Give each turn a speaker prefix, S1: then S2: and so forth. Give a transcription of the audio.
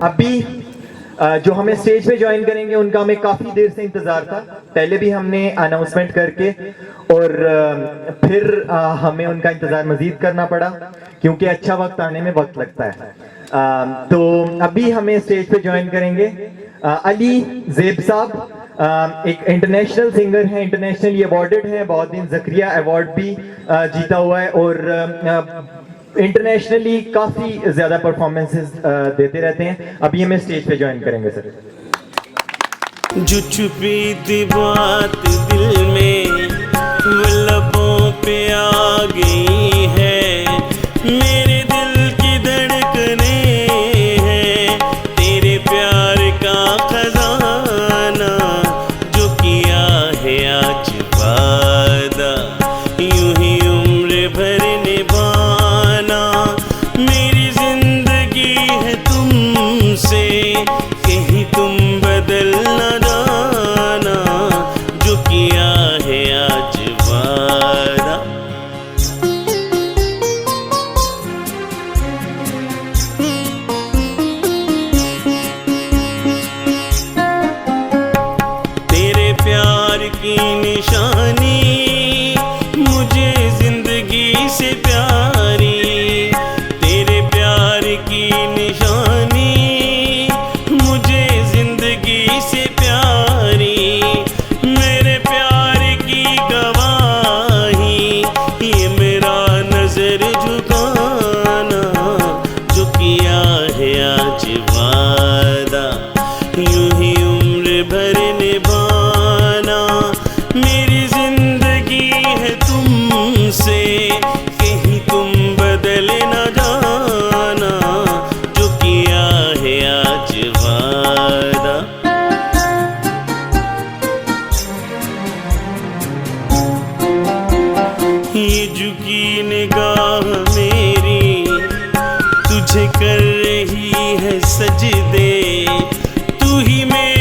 S1: अभी जो हमें स्टेज पे ज्वाइन करेंगे उनका हमें काफ़ी देर से इंतज़ार था। पहले भी हमने अनाउंसमेंट करके और फिर हमें उनका इंतज़ार मज़ीद करना पड़ा क्योंकि अच्छा वक्त आने में वक्त लगता है। तो अभी हमें स्टेज पे ज्वाइन करेंगे अली ज़ेब साहब। एक इंटरनेशनल सिंगर हैं, इंटरनेशनली अवार्डेड हैं, बहुत दिन ज़करिया अवार्ड भी जीता हुआ है और इंटरनेशनली काफ़ी ज़्यादा परफॉर्मेंसेस देते रहते हैं। अभी हमें स्टेज पे ज्वाइन करेंगे सर।
S2: जो छुपी थी बात दिल में वो लबों पे आ गई है, मेरे दिल की धड़कने हैं तेरे प्यार का खजाना, जो किया है आज वादा यूं ही उम्र भर निभाना। मेरी जिंदगी है तुमसे कहीं तुम बदल न जाना, जो किया है आज वादा। तेरे प्यार की निशानी मुझे जिंदगी से प्यारी, तेरे प्यार की निशानी मुझे जिंदगी से प्यारी, मेरे प्यार की गवाही ये मेरा नजर झुकाना, जो किया है आज वादा यूं ही उम्र भर निभाना। मेरी जिंदगी है तुमसे कहीं तुम बदल न जाना, जो किया है आज वादा। ये झुकी निगाह मेरी तुझे कर रही है सजदे, तू ही मेरे